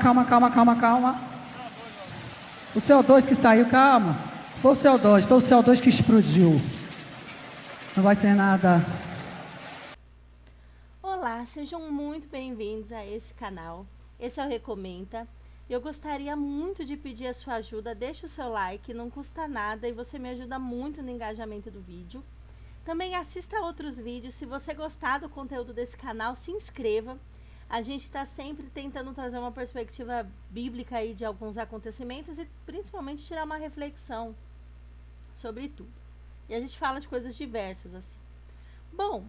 Calma, calma, calma, calma. O CO2 que saiu, calma. Foi o CO2 que explodiu. Não vai ser nada. Olá, sejam muito bem-vindos a esse canal. Esse é o Recomenta. Eu gostaria muito de pedir a sua ajuda. Deixe o seu like, não custa nada e você me ajuda muito no engajamento do vídeo. Também assista a outros vídeos. Se você gostar do conteúdo desse canal, se inscreva. A gente está sempre tentando trazer uma perspectiva bíblica aí de alguns acontecimentos e principalmente tirar uma reflexão sobre tudo. E a gente fala de coisas diversas assim. Bom,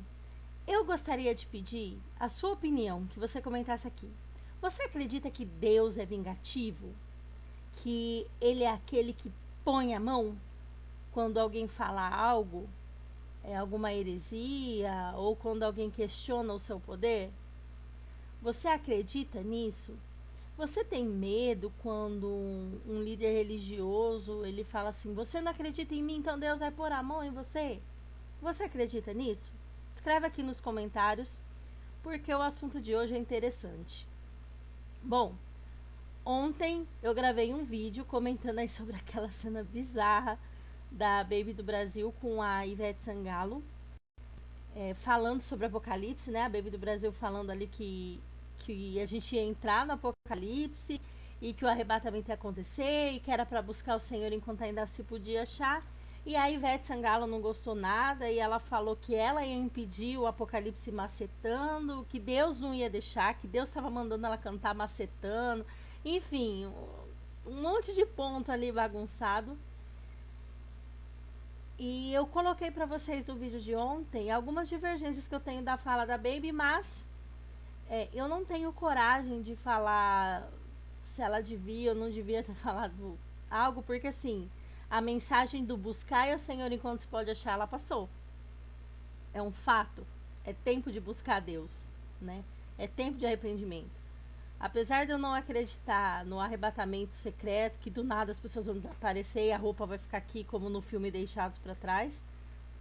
eu gostaria de pedir a sua opinião, que você comentasse aqui. Você acredita que Deus é vingativo? Que ele é aquele que põe a mão quando alguém fala algo, alguma heresia, ou quando alguém questiona o seu poder? Você acredita nisso? Você tem medo quando um líder religioso, ele fala assim, você não acredita em mim, então Deus vai pôr a mão em você? Você acredita nisso? Escreve aqui nos comentários, porque o assunto de hoje é interessante. Bom, ontem eu gravei um vídeo comentando aí sobre aquela cena bizarra da Baby do Brasil com a Ivete Sangalo, falando sobre Apocalipse, né? A Baby do Brasil falando ali que a gente ia entrar no Apocalipse e que o arrebatamento ia acontecer e que era para buscar o Senhor enquanto ainda se podia achar. E a Ivete Sangalo não gostou nada e ela falou que ela ia impedir o Apocalipse macetando, que Deus não ia deixar, que Deus estava mandando ela cantar macetando. Enfim, um monte de ponto ali bagunçado. E eu coloquei para vocês no vídeo de ontem algumas divergências que eu tenho da fala da Baby, mas eu não tenho coragem de falar se ela devia ou não devia ter falado algo, porque assim, a mensagem do buscar ao Senhor enquanto se pode achar, ela passou. É um fato. É tempo de buscar a Deus, né? É tempo de arrependimento. Apesar de eu não acreditar no arrebatamento secreto, que do nada as pessoas vão desaparecer e a roupa vai ficar aqui, como no filme Deixados para Trás,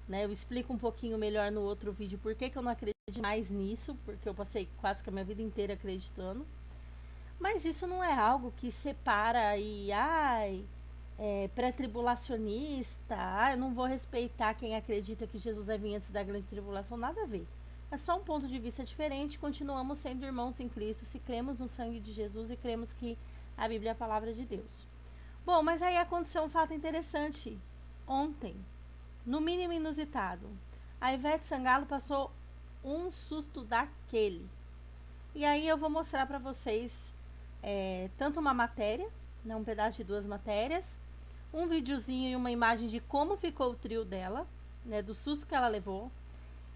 né? Eu explico um pouquinho melhor no outro vídeo por que eu não acredito mais nisso, porque eu passei quase que a minha vida inteira acreditando. Mas isso não é algo que separa e, pré-tribulacionista, eu não vou respeitar quem acredita que Jesus vai vir antes da grande tribulação, nada a ver. É só um ponto de vista diferente, continuamos sendo irmãos em Cristo, se cremos no sangue de Jesus e cremos que a Bíblia é a palavra de Deus. Bom, mas aí aconteceu um fato interessante ontem, no mínimo inusitado. A Ivete Sangalo passou um susto daquele. E aí eu vou mostrar para vocês tanto uma matéria, né, um pedaço de 2 matérias, um videozinho e uma imagem de como ficou o trio dela, né, do susto que ela levou,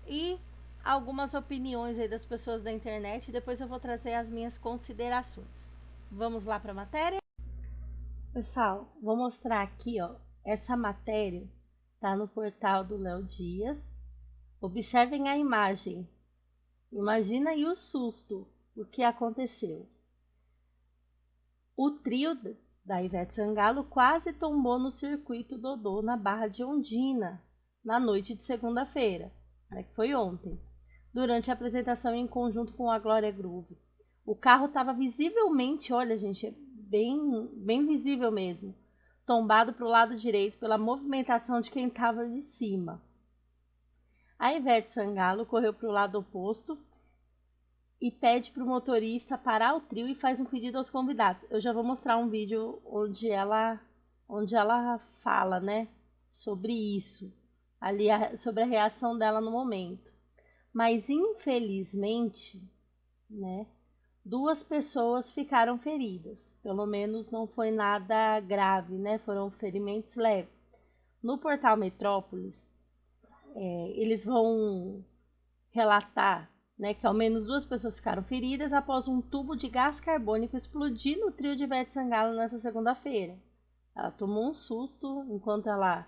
e algumas opiniões aí das pessoas da internet. Depois eu vou trazer as minhas considerações. Vamos lá para a matéria? Pessoal, vou mostrar aqui, ó, essa matéria tá no portal do Léo Dias. Observem a imagem. Imagina aí o susto, o que aconteceu. O trio da Ivete Sangalo quase tombou no circuito Dodô na Barra de Ondina, na noite de segunda-feira, né, que foi ontem, durante a apresentação em conjunto com a Glória Groove. O carro estava visivelmente, olha gente, bem visível mesmo, tombado para o lado direito pela movimentação de quem estava de cima. A Ivete Sangalo correu para o lado oposto e pede para o motorista parar o trio e faz um pedido aos convidados. Eu já vou mostrar um vídeo onde ela fala, né, sobre isso, ali sobre a reação dela no momento. Mas infelizmente, né, 2 pessoas ficaram feridas. Pelo menos não foi nada grave, né, foram ferimentos leves. No portal Metrópolis, eles vão relatar, né, que ao menos 2 pessoas ficaram feridas após um tubo de gás carbônico explodir no trio de Ivete Sangalo nessa segunda-feira. Ela tomou um susto enquanto ela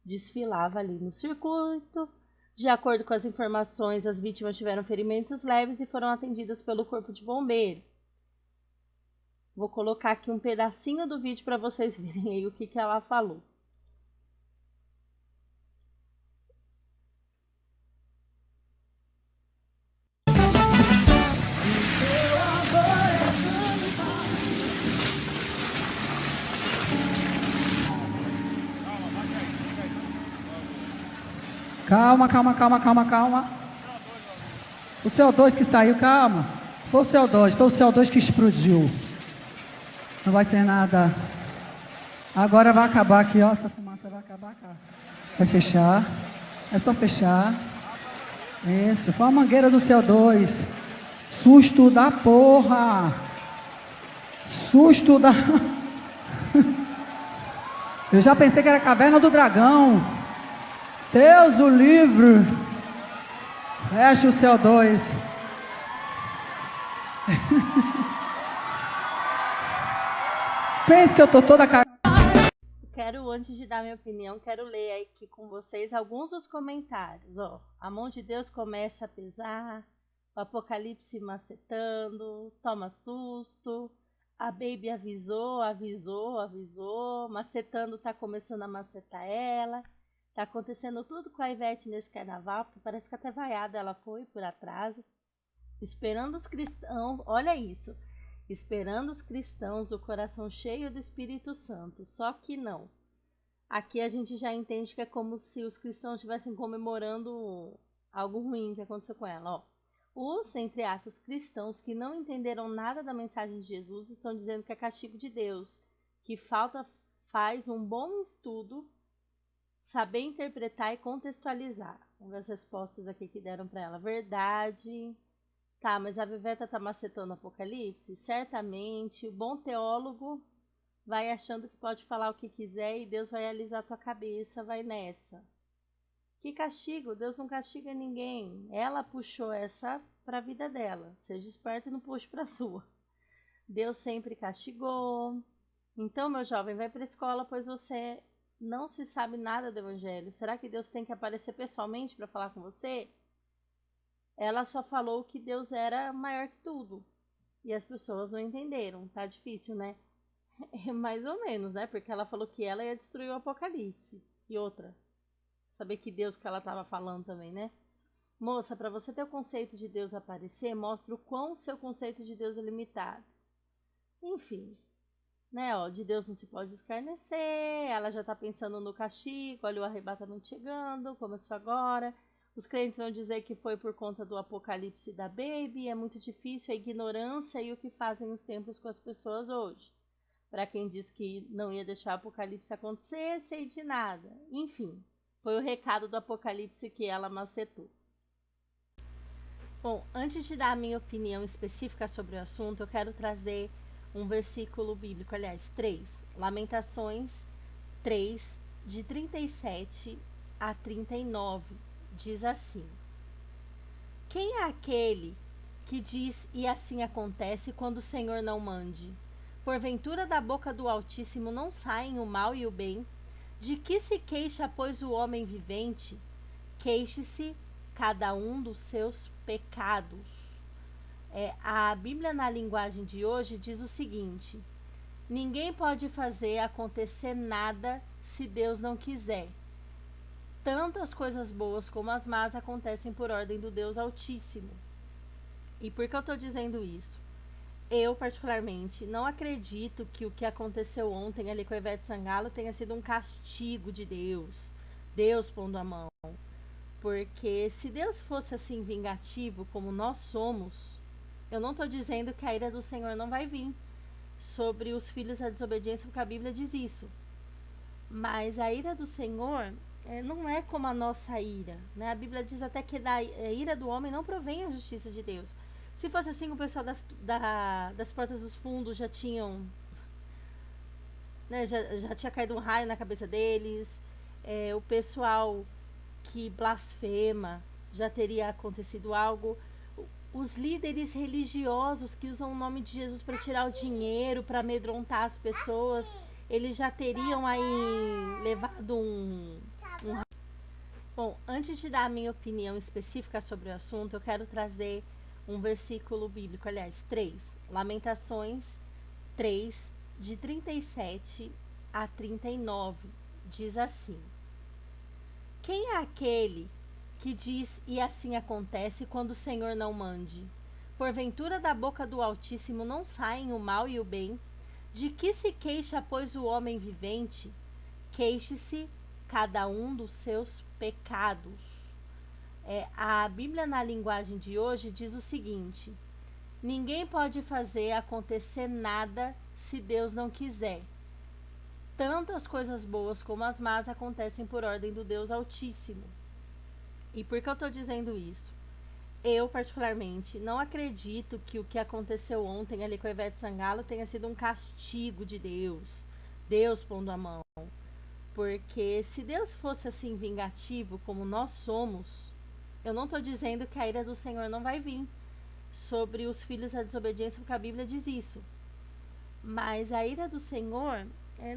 desfilava ali no circuito. De acordo com as informações, as vítimas tiveram ferimentos leves e foram atendidas pelo corpo de bombeiro. Vou colocar aqui um pedacinho do vídeo para vocês verem aí o que ela falou. Calma, calma, calma, calma, calma. O CO2 que saiu, calma. Foi o CO2 que explodiu. Não vai ser nada. Agora vai acabar aqui, ó. Essa fumaça vai acabar cá. Vai fechar. É só fechar. Isso, foi a mangueira do CO2. Susto da porra. Susto da... Eu já pensei que era a caverna do dragão. Deus o livre. Fecha o CO2. Pense que eu tô toda cagada. Quero, antes de dar minha opinião, quero ler aqui com vocês alguns dos comentários. Ó, a mão de Deus começa a pesar, o Apocalipse macetando, toma susto, a Baby avisou, macetando tá começando a macetar ela, tá acontecendo tudo com a Ivete nesse carnaval, porque parece que até vaiada ela foi por atraso, esperando os cristãos, olha isso, esperando os cristãos, o coração cheio do Espírito Santo, só que não. Aqui a gente já entende que é como se os cristãos estivessem comemorando algo ruim que aconteceu com ela. Ó, os, entre aspas, cristãos que não entenderam nada da mensagem de Jesus estão dizendo que é castigo de Deus, que faz um bom estudo, saber interpretar e contextualizar. Vamos ver as respostas aqui que deram para ela. Verdade. Tá, mas a Viveta tá macetando o Apocalipse? Certamente. O bom teólogo vai achando que pode falar o que quiser e Deus vai alisar a tua cabeça, vai nessa. Que castigo? Deus não castiga ninguém. Ela puxou essa para a vida dela. Seja esperto e não puxe para a sua. Deus sempre castigou. Então, meu jovem, vai para a escola, pois você não se sabe nada do evangelho. Será que Deus tem que aparecer pessoalmente para falar com você? Ela só falou que Deus era maior que tudo. E as pessoas não entenderam. Tá difícil, né? Mais ou menos, né? Porque ela falou que ela ia destruir o Apocalipse. E outra, saber que Deus que ela estava falando também, né? Moça, para você ter o conceito de Deus aparecer, mostra o quão o seu conceito de Deus é limitado. Enfim, né? Ó, de Deus não se pode escarnecer. Ela já tá pensando no castigo. Olha o arrebatamento chegando. Começou agora. Os crentes vão dizer que foi por conta do apocalipse da Baby. É muito difícil a ignorância e o que fazem os templos com as pessoas hoje. Para quem diz que não ia deixar o apocalipse acontecer, sei de nada. Enfim, foi o recado do apocalipse que ela macetou. Bom, antes de dar a minha opinião específica sobre o assunto, eu quero trazer um versículo bíblico, aliás, 3. Lamentações 3, de 37 a 39. Diz assim: quem é aquele que diz e assim acontece quando o Senhor não mande? Porventura da boca do Altíssimo não saem o mal e o bem? De que se queixa, pois, o homem vivente? Queixe-se cada um dos seus pecados. A Bíblia, na linguagem de hoje, diz o seguinte: ninguém pode fazer acontecer nada se Deus não quiser. Tanto as coisas boas como as más acontecem por ordem do Deus Altíssimo. E por que eu estou dizendo isso? Eu, particularmente, não acredito que o que aconteceu ontem ali com a Ivete Sangalo tenha sido um castigo de Deus. Deus pondo a mão. Porque se Deus fosse assim vingativo como nós somos, eu não estou dizendo que a ira do Senhor não vai vir sobre os filhos da desobediência, porque a Bíblia diz isso. Mas a ira do Senhor não é como a nossa ira, né? A Bíblia diz até que da ira do homem não provém a justiça de Deus. Se fosse assim, o pessoal das portas dos fundos já tinham, né, já tinha caído um raio na cabeça deles. O pessoal que blasfema, já teria acontecido algo. Os líderes religiosos que usam o nome de Jesus para tirar o dinheiro, para amedrontar as pessoas, eles já teriam aí levado Bom, antes de dar a minha opinião específica sobre o assunto, eu quero trazer um versículo bíblico, aliás, 3. Lamentações 3, de 37 a 39. Diz assim: quem é aquele que diz e assim acontece quando o Senhor não mande? Porventura da boca do Altíssimo não saem o mal e o bem? De que se queixa, pois, o homem vivente? Queixe-se cada um dos seus pecados. A Bíblia na linguagem de hoje diz o seguinte: ninguém pode fazer acontecer nada se Deus não quiser. Tanto as coisas boas como as más acontecem por ordem do Deus Altíssimo. E por que eu estou dizendo isso? Eu, particularmente, não acredito que o que aconteceu ontem ali com a Ivete Sangalo tenha sido um castigo de Deus. Deus pondo a mão. Porque se Deus fosse assim vingativo como nós somos, eu não estou dizendo que a ira do Senhor não vai vir sobre os filhos da desobediência, porque a Bíblia diz isso. Mas a ira do Senhor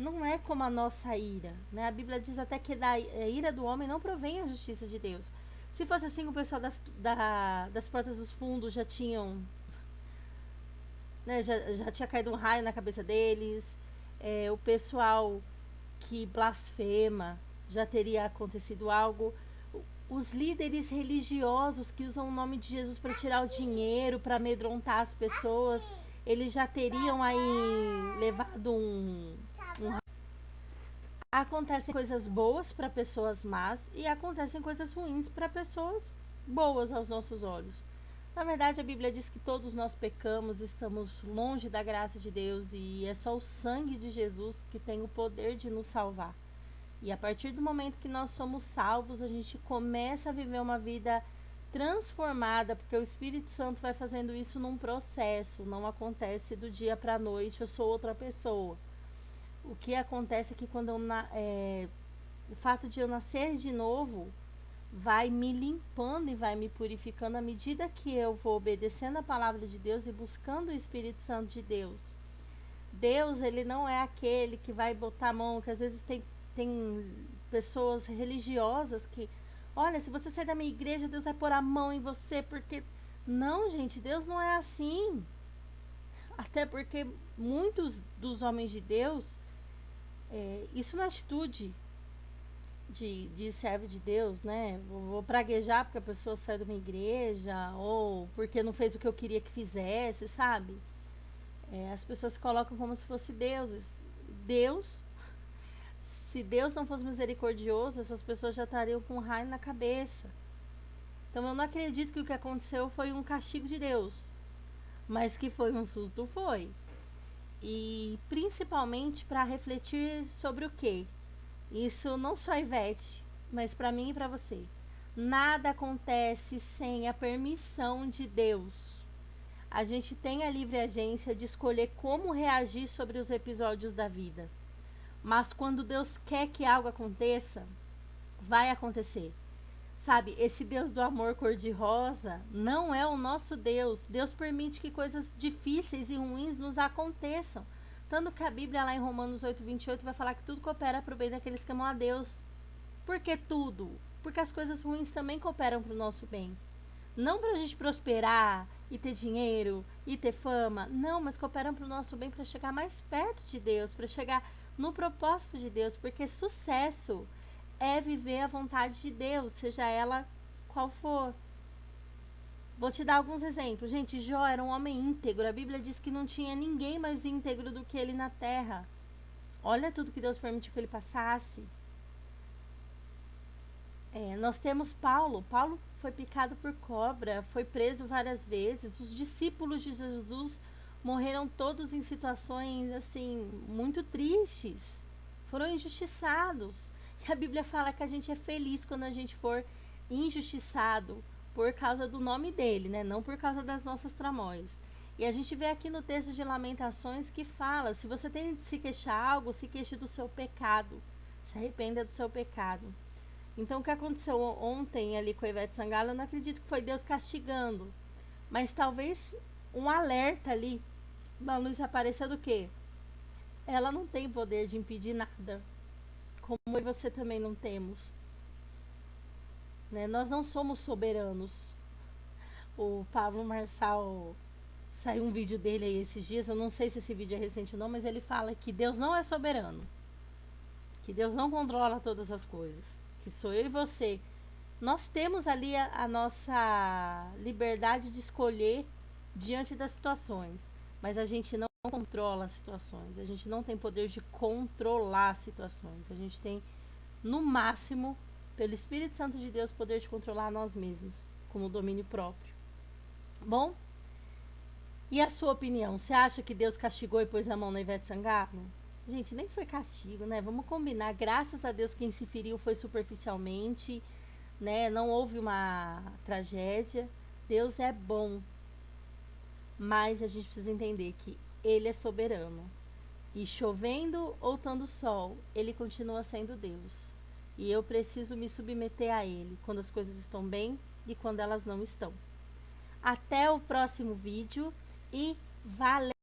não é como a nossa ira, né? A Bíblia diz até que da ira do homem não provém a justiça de Deus. Se fosse assim, o pessoal das portas dos fundos já tinham, né, já tinha caído um raio na cabeça deles. O pessoal que blasfema, já teria acontecido algo. Os líderes religiosos que usam o nome de Jesus para tirar o dinheiro, para amedrontar as pessoas, eles já teriam aí levado Acontecem coisas boas para pessoas más e acontecem coisas ruins para pessoas boas aos nossos olhos. Na verdade, a Bíblia diz que todos nós pecamos, estamos longe da graça de Deus e é só o sangue de Jesus que tem o poder de nos salvar. E a partir do momento que nós somos salvos, a gente começa a viver uma vida transformada, porque o Espírito Santo vai fazendo isso num processo, não acontece do dia para a noite, eu sou outra pessoa. O que acontece é que quando o fato de eu nascer de novo vai me limpando e vai me purificando à medida que eu vou obedecendo a palavra de Deus e buscando o Espírito Santo de Deus. Deus, ele não é aquele que vai botar a mão, que às vezes tem pessoas religiosas que, olha, se você sair da minha igreja, Deus vai pôr a mão em você, porque... Não, gente, Deus não é assim. Até porque muitos dos homens de Deus, isso na atitude de servo de Deus, né? Vou praguejar porque a pessoa saiu da minha igreja, ou porque não fez o que eu queria que fizesse, sabe? As pessoas se colocam como se fosse deuses. Se Deus não fosse misericordioso, essas pessoas já estariam com um raio na cabeça. Então eu não acredito que o que aconteceu foi um castigo de Deus, mas que foi um susto, foi. E principalmente para refletir sobre o quê? Isso não só a Ivete, mas para mim e para você. Nada acontece sem a permissão de Deus. A gente tem a livre agência de escolher como reagir sobre os episódios da vida. Mas quando Deus quer que algo aconteça, vai acontecer. Sabe, esse Deus do amor cor-de-rosa não é o nosso Deus. Deus permite que coisas difíceis e ruins nos aconteçam. Tanto que a Bíblia lá em Romanos 8:28 vai falar que tudo coopera para o bem daqueles que amam a Deus. Por que tudo? Porque as coisas ruins também cooperam para o nosso bem. Não para a gente prosperar e ter dinheiro e ter fama. Não, mas cooperam para o nosso bem, para chegar mais perto de Deus, para chegar no propósito de Deus. Porque sucesso é viver a vontade de Deus, seja ela qual for. Vou te dar alguns exemplos. Gente, Jó era um homem íntegro. A Bíblia diz que não tinha ninguém mais íntegro do que ele na terra. Olha tudo que Deus permitiu que ele passasse. Nós temos Paulo. Paulo foi picado por cobra, foi preso várias vezes. Os discípulos de Jesus morreram todos em situações assim muito tristes. Foram injustiçados. E a Bíblia fala que a gente é feliz quando a gente for injustiçado por causa do nome dele, né? Não por causa das nossas tramóias. E a gente vê aqui no texto de Lamentações que fala: se você tem de se queixar algo, se queixe do seu pecado. Se arrependa do seu pecado. Então, o que aconteceu ontem ali com a Ivete Sangalo, eu não acredito que foi Deus castigando. Mas talvez um alerta ali. Uma luz apareça do quê? Ela não tem poder de impedir nada. Como eu e você também não temos. Né? Nós não somos soberanos. O Pablo Marçal, saiu um vídeo dele aí esses dias, eu não sei se esse vídeo é recente ou não, mas ele fala que Deus não é soberano. Que Deus não controla todas as coisas. Que sou eu e você. Nós temos ali a nossa liberdade de escolher diante das situações. Mas a gente não controla as situações. A gente não tem poder de controlar as situações. A gente tem, no máximo, pelo Espírito Santo de Deus, poder de controlar nós mesmos, como domínio próprio. Bom? E a sua opinião? Você acha que Deus castigou e pôs a mão na Ivete Sangalo? Gente, nem foi castigo, né? Vamos combinar. Graças a Deus quem se feriu foi superficialmente, né? Não houve uma tragédia. Deus é bom. Mas a gente precisa entender que Ele é soberano. E chovendo ou estando sol, Ele continua sendo Deus. E eu preciso me submeter a Ele quando as coisas estão bem e quando elas não estão. Até o próximo vídeo e valeu!